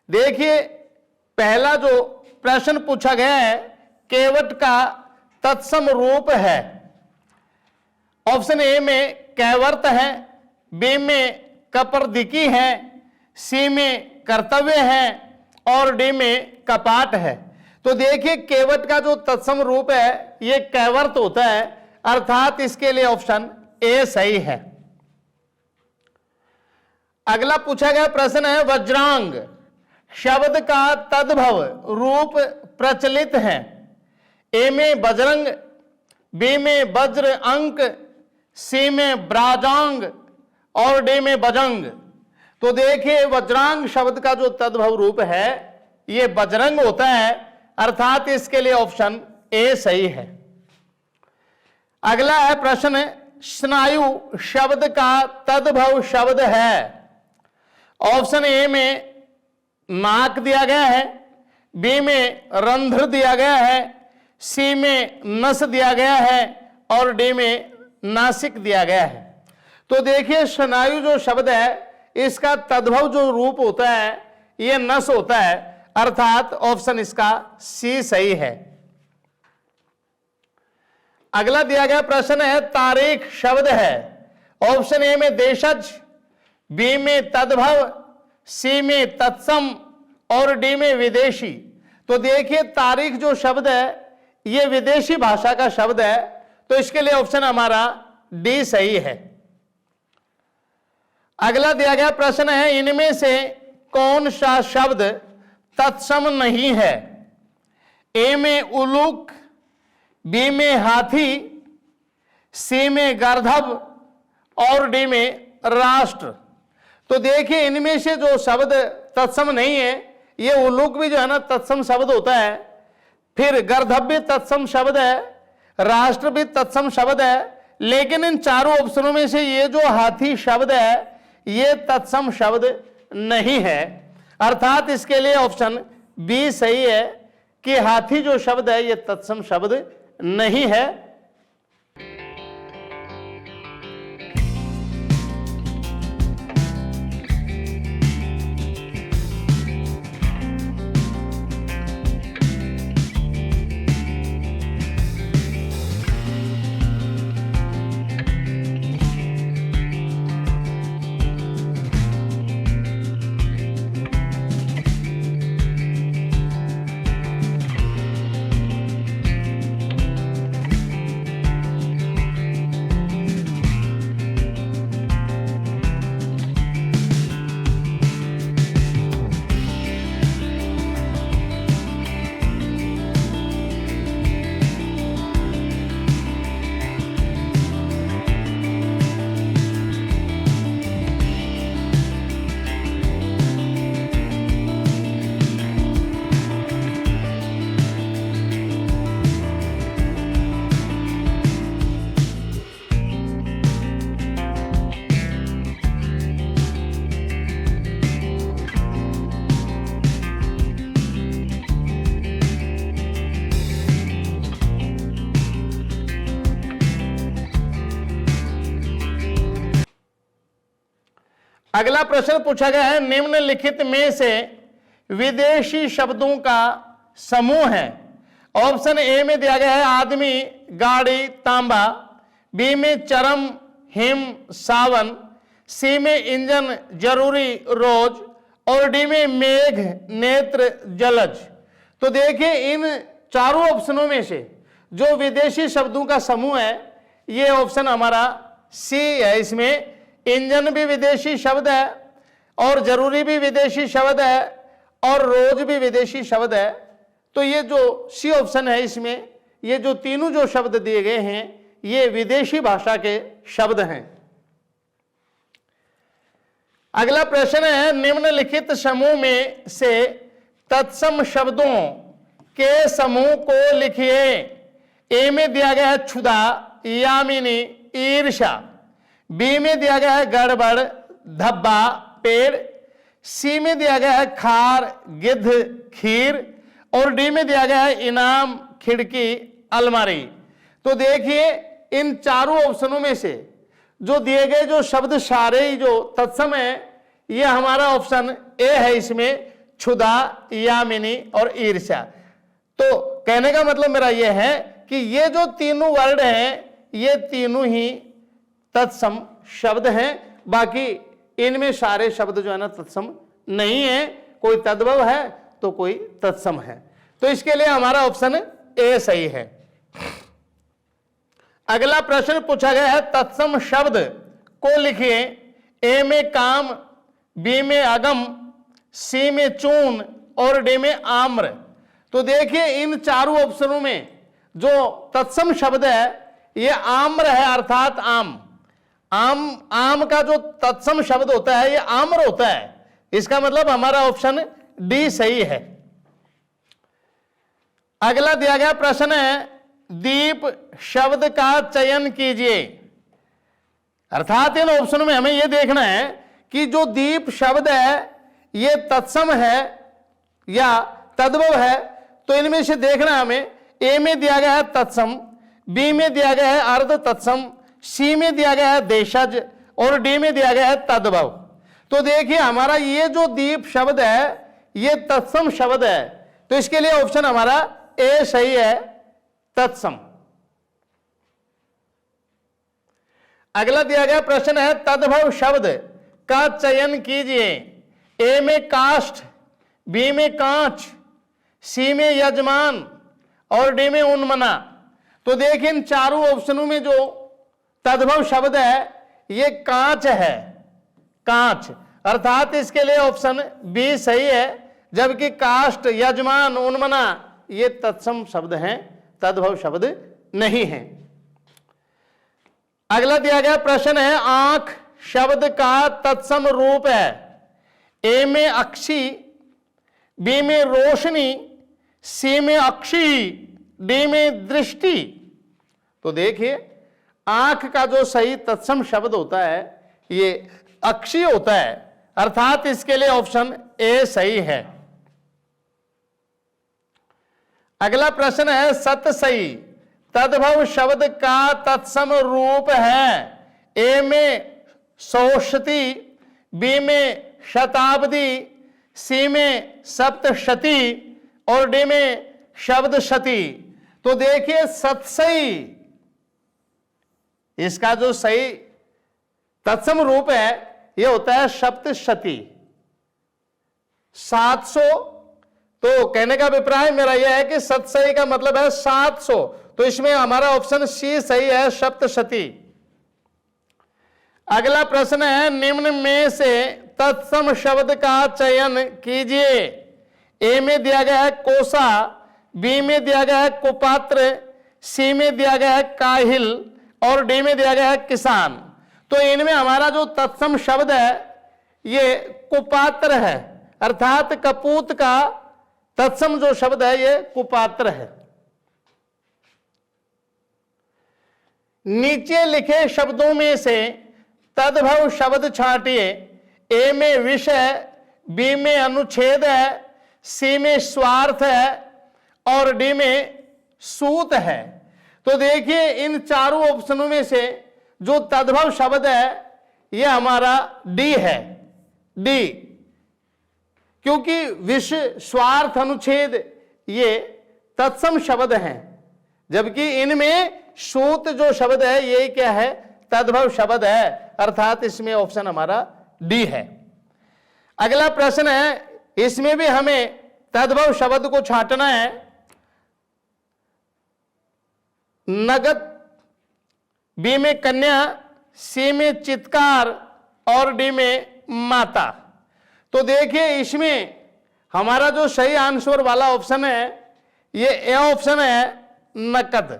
देखिए पहला जो प्रश्न पूछा गया है, केवट का तत्सम रूप है। ऑप्शन ए में कैवर्त है, बी में कपर्दिकी है, सी में कर्तव्य है और डी में कपाट है। तो देखिए केवट का जो तत्सम रूप है ये कैवर्त होता है, अर्थात इसके लिए ऑप्शन ए सही है। अगला पूछा गया प्रश्न है, वज्रांग शब्द का तद्भव रूप प्रचलित है। ए में बजरंग, बी में वज्र अंक, सी में ब्राजांग और डी में बजंग। तो देखिए वज्रांग शब्द का जो तद्भव रूप है ये बजरंग होता है, अर्थात इसके लिए ऑप्शन ए सही है। अगला है प्रश्न, स्नायु शब्द का तद्भव शब्द है। ऑप्शन ए में नाक दिया गया है, बी में रंध्र दिया गया है, सी में नस दिया गया है और डी में नासिक दिया गया है। तो देखिए स्नायु जो शब्द है इसका तद्भव जो रूप होता है यह नस होता है, अर्थात ऑप्शन इसका सी सही है। अगला दिया गया प्रश्न है, तारीख शब्द है। ऑप्शन ए में देशज, बी में तद्भव, सी में तत्सम और डी में विदेशी। तो देखिए तारीख जो शब्द है यह विदेशी भाषा का शब्द है, तो इसके लिए ऑप्शन हमारा डी सही है। अगला दिया गया प्रश्न है, इनमें से कौन सा शब्द तत्सम नहीं है। ए में उलूक, बी में हाथी, सी में गर्दभ और डी में राष्ट्र। तो देखिए इनमें से जो शब्द तत्सम नहीं है, ये उलूक भी जो है ना तत्सम शब्द होता है, फिर गर्दभ भी तत्सम शब्द है, राष्ट्र भी तत्सम शब्द है, लेकिन इन चारों ऑप्शनों में से ये जो हाथी शब्द है ये तत्सम शब्द नहीं है, अर्थात इसके लिए ऑप्शन बी सही है कि हाथी जो शब्द है ये तत्सम शब्द नहीं है। अगला प्रश्न पूछा गया है, निम्नलिखित में से विदेशी शब्दों का समूह है। ऑप्शन ए में दिया गया है आदमी, गाड़ी, तांबा, बी में चरम, हिम, सावन, सी में इंजन, जरूरी, रोज और डी में मेघ, नेत्र, जलज। तो देखिए इन चारों ऑप्शनों में से जो विदेशी शब्दों का समूह है ये ऑप्शन हमारा सी है। इसमें इंजन भी विदेशी शब्द है और जरूरी भी विदेशी शब्द है और रोज भी विदेशी शब्द है। तो ये जो सी ऑप्शन है इसमें ये जो तीनों जो शब्द दिए गए हैं ये विदेशी भाषा के शब्द हैं। अगला प्रश्न है, निम्नलिखित समूह में से तत्सम शब्दों के समूह को लिखिए। ए में दिया गया है क्षुधा, यामिनी, ईर्ष्या, बी में दिया गया है गड़बड़, धब्बा, पेड़, सी में दिया गया है खार, गिद्ध, खीर और डी में दिया गया है इनाम, खिड़की, अलमारी। तो देखिए इन चारों ऑप्शनों में से जो दिए गए जो शब्द सारे जो तत्सम है ये हमारा ऑप्शन ए है। इसमें क्षुधा, यामिनी और ईर्ष्या। तो कहने का मतलब मेरा यह है कि ये जो तीनों वर्ड हैं ये तीनों ही तत्सम शब्द हैं, बाकी इनमें सारे शब्द जो है ना तत्सम नहीं है, कोई तद्भव है तो कोई तत्सम है। तो इसके लिए हमारा ऑप्शन ए सही है। अगला प्रश्न पूछा गया है तत्सम शब्द को लिखिए। ए में काम, बी में अगम, सी में चून और डी में आम्र। तो देखिए इन चारों ऑप्शनों में जो तत्सम शब्द है ये आम्र है, अर्थात आम। आम का जो तत्सम शब्द होता है ये आम्र होता है। इसका मतलब हमारा ऑप्शन डी सही है। अगला दिया गया प्रश्न है दीप शब्द का चयन कीजिए। अर्थात इन ऑप्शनों में हमें यह देखना है कि जो दीप शब्द है ये तत्सम है या तद्भव है। तो इनमें से देखना हमें, ए में दिया गया है तत्सम, बी में दिया गया है अर्ध तत्सम, सी में दिया गया है देशज और डी में दिया गया है तद्भव। तो देखिए हमारा ये जो दीप शब्द है ये तत्सम शब्द है, तो इसके लिए ऑप्शन हमारा ए सही है, तत्सम। अगला दिया गया प्रश्न है तद्भव शब्द का चयन कीजिए। ए में काष्ठ, बी में कांच, सी में यजमान और डी में उन्मना। तो देखिए इन चारों ऑप्शनों में जो तद्भव शब्द है ये कांच है, कांच, अर्थात इसके लिए ऑप्शन बी सही है, जबकि काष्ठ, यजमान, उन्मना ये तत्सम शब्द हैं, तद्भव शब्द नहीं हैं। अगला दिया गया प्रश्न है आंख शब्द का तत्सम रूप है। ए में अक्षी, बी में रोशनी, सी में अक्षी, डी में दृष्टि। तो देखिए आंख का जो सही तत्सम शब्द होता है ये अक्षी होता है, अर्थात इसके लिए ऑप्शन ए सही है। अगला प्रश्न है सतसई तद्भव शब्द का तत्सम रूप है। ए में सौषति, बी में शताब्दी, सी में सप्तशती और डी में शब्द शती। तो देखिए सतसई इसका जो सही तत्सम रूप है यह होता है सप्तशती, 700। तो कहने का अभिप्राय मेरा यह है कि सतसई का मतलब है 700, तो इसमें हमारा ऑप्शन सी सही है, सप्तशती। अगला प्रश्न है निम्न में से तत्सम शब्द का चयन कीजिए। ए में दिया गया है कोसा, बी में दिया गया है कुपात्र, सी में दिया गया है काहिल और डी में दिया गया है किसान। तो इनमें हमारा जो तत्सम शब्द है ये कुपात्र है, अर्थात कपूत का तत्सम जो शब्द है ये कुपात्र है। नीचे लिखे शब्दों में से तद्भव शब्द छांटिए। ए में विषय, बी में अनुच्छेद है, सी में स्वार्थ है और डी में सूत है। तो देखिए इन चारों ऑप्शनों में से जो तद्भव शब्द है यह हमारा डी है, डी, क्योंकि विषय, स्वार्थ, अनुच्छेद ये तत्सम शब्द हैं, जबकि इनमें सूत जो शब्द है यही क्या है, तद्भव शब्द है, अर्थात इसमें ऑप्शन हमारा डी है। अगला प्रश्न है इसमें भी हमें तद्भव शब्द को छांटना है। नगद, बी में कन्या, सी में चित्कार और डी में माता। तो देखिए इसमें हमारा जो सही आंसर वाला ऑप्शन है ये ए ऑप्शन है, नकद।